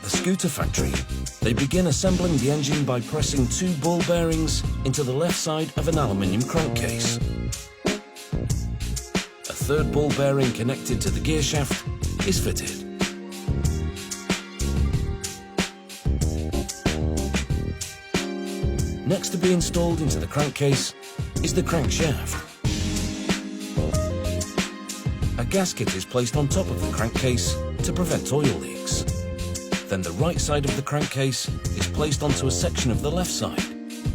At the scooter factory, they begin assembling the engine by pressing 2 ball bearings into the left side of an aluminium crankcase. A 3rd ball bearing connected to the gear shaft is fitted. Next to be installed into the crankcase is the crankshaft. A gasket is placed on top of the crankcase to prevent oil leaks. Then the right side of the crankcase is placed onto a section of the left side.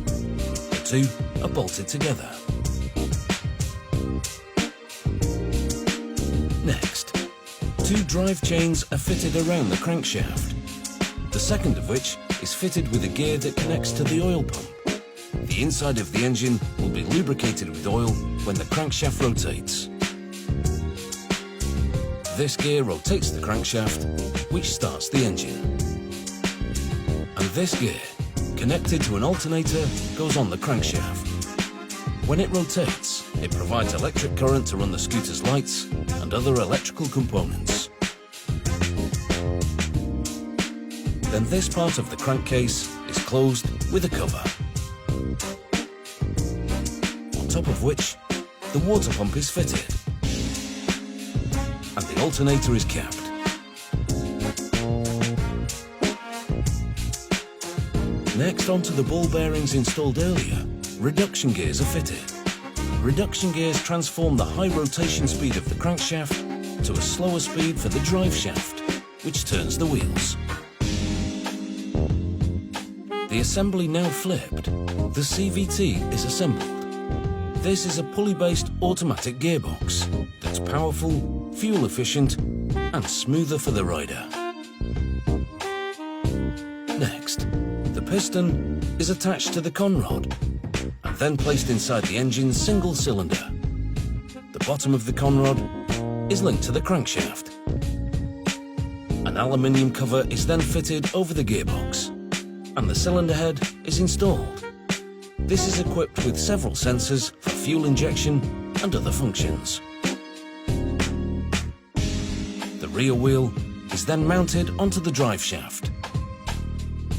The two are bolted together. Next, 2 drive chains are fitted around the crankshaft, the second of which is fitted with a gear that connects to the oil pump. The inside of the engine will be lubricated with oil when the crankshaft rotates. This gear rotates the crankshaft, which starts the engine. And this gear, connected to an alternator, goes on the crankshaft. When it rotates, it provides electric current to run the scooter's lights and other electrical components. Then this part of the crankcase is closed with a cover, on top of which the water pump is fitted and the alternator is capped. Next, onto the ball bearings installed earlier, reduction gears are fitted. Reduction gears transform the high rotation speed of the crankshaft to a slower speed for the drive shaft, which turns the wheels. The assembly now flipped, the CVT is assembled. This is a pulley-based automatic gearbox that's powerful, fuel-efficient and smoother for the rider. Next, the piston is attached to the conrod and then placed inside the engine's single cylinder. The bottom of the conrod is linked to the crankshaft. An aluminium cover is then fitted over the gearbox and the cylinder head is installed. This is equipped with several sensors for fuel injection and other functions. The rear wheel is then mounted onto the drive shaft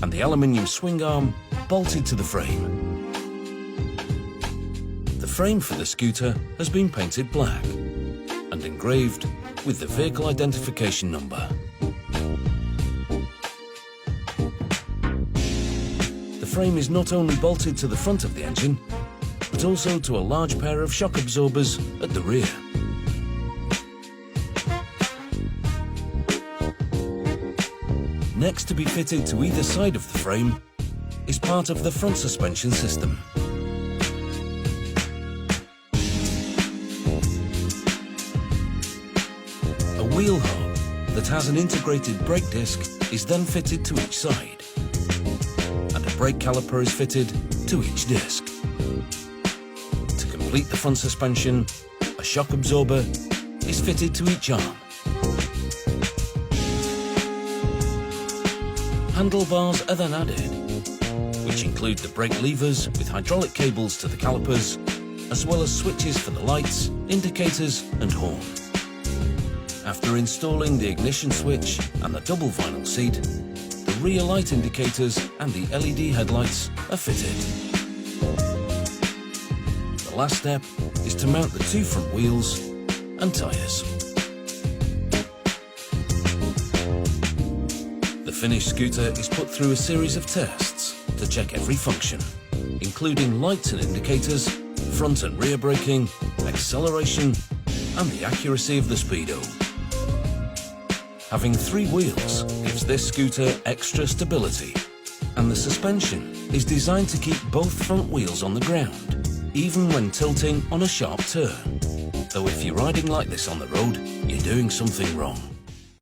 and the aluminium swing arm bolted to the frame. The frame for the scooter has been painted black and engraved with the vehicle identification number. The frame is not only bolted to the front of the engine, but also to a large pair of shock absorbers at the rear. Next to be fitted to either side of the frame is part of the front suspension system. A wheel hub that has an integrated brake disc is then fitted to each side, and a brake caliper is fitted to each disc. To complete the front suspension, a shock absorber is fitted to each arm. Handlebars are then added, which include the brake levers with hydraulic cables to the calipers, as well as switches for the lights, indicators and horn. After installing the ignition switch and the double vinyl seat, the rear light indicators and the LED headlights are fitted. The last step is to mount the 2 front wheels and tyres. The finished scooter is put through a series of tests to check every function, including lights and indicators, front and rear braking, acceleration and the accuracy of the speedo. Having 3 wheels gives this scooter extra stability, and the suspension is designed to keep both front wheels on the ground, even when tilting on a sharp turn. Though if you're riding like this on the road, you're doing something wrong.